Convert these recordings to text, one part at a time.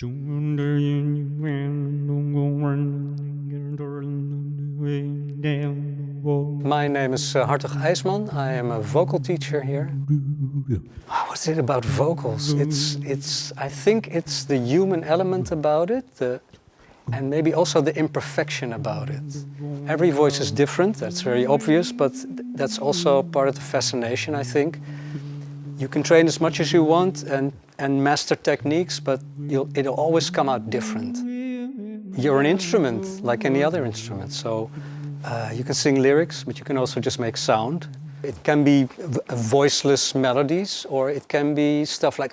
My name is Hartog Eysman. I am a vocal teacher here. What is it about vocals? I think it's the human element about it, and maybe also the imperfection about it. Every voice is different, that's very obvious, but that's also part of the fascination, I think. You can train as much as you want and master techniques, but it'll always come out different. You're an instrument like any other instrument, so you can sing lyrics, but you can also just make sound. It can be voiceless melodies, or it can be stuff like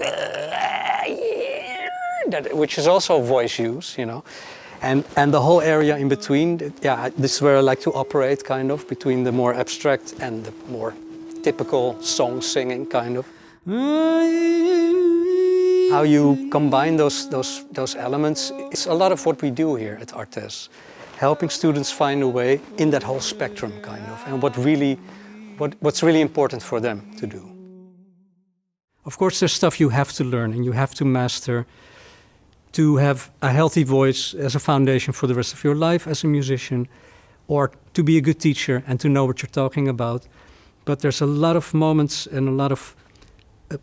which is also voice use, you know. And the whole area in between, yeah, this is where I like to operate, kind of, between the more abstract and the more typical song singing, kind of. How you combine those elements, it's a lot of what we do here at ArtEZ. Helping students find a way in that whole spectrum, kind of, and what's really important for them to do. Of course, there's stuff you have to learn and you have to master to have a healthy voice as a foundation for the rest of your life as a musician, or to be a good teacher and to know what you're talking about. But there's a lot of moments and a lot of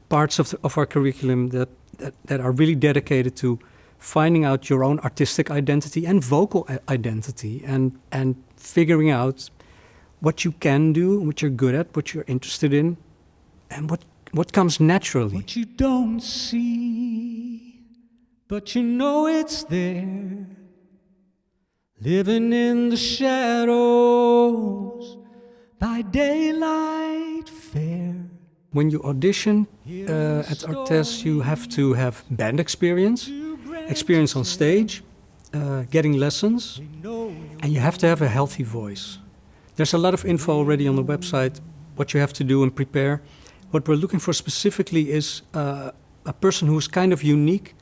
parts of our curriculum that are really dedicated to finding out your own artistic identity and vocal identity, and figuring out what you can do, what you're good at, what you're interested in, and what comes naturally. What you don't see, but you know it's there, living in the shadows by daylight fair. When you audition at ArtEZ, you have to have band experience on stage, getting lessons, and you have to have a healthy voice. There's a lot of info already on the website, what you have to do and prepare. What we're looking for specifically is a person who's kind of unique,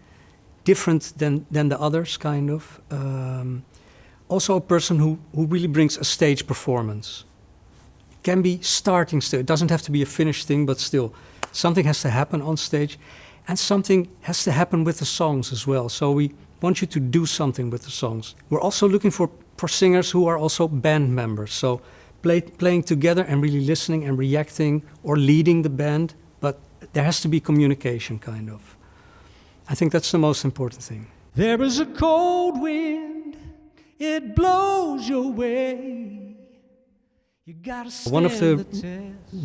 different than the others, kind of. Also a person who really brings a stage performance. It can be starting still, it doesn't have to be a finished thing, but still, something has to happen on stage, and something has to happen with the songs as well. So we want you to do something with the songs. We're also looking for singers who are also band members. So playing together and really listening and reacting or leading the band, but there has to be communication, kind of. I think that's the most important thing. There is a cold wind, it blows your way. One of the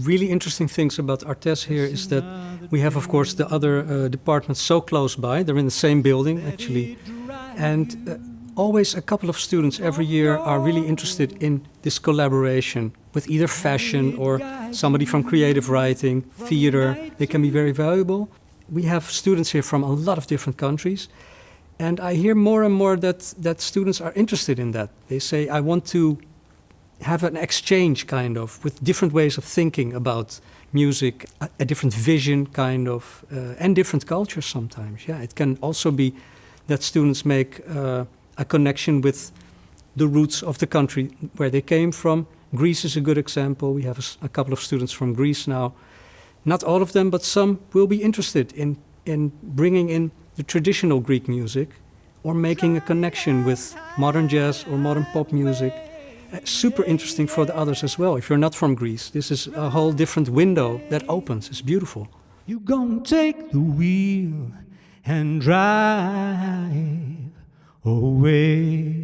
really interesting things about ArtEZ here is that we have, of course, the other departments so close by. They're in the same building, actually. And always a couple of students every year are really interested in this collaboration with either fashion or somebody from creative writing, theater. They can be very valuable. We have students here from a lot of different countries. And I hear more and more that students are interested in that. They say, I want to have an exchange, kind of, with different ways of thinking about music, a different vision, kind of, and different cultures sometimes. Yeah, it can also be that students make a connection with the roots of the country where they came from. Greece is a good example. We have a couple of students from Greece now. Not all of them, but some will be interested in bringing in the traditional Greek music or making a connection with modern jazz or modern pop music. Super interesting for the others as well. If you're not from Greece, this is a whole different window that opens. It's beautiful. You gonna take the wheel and drive away.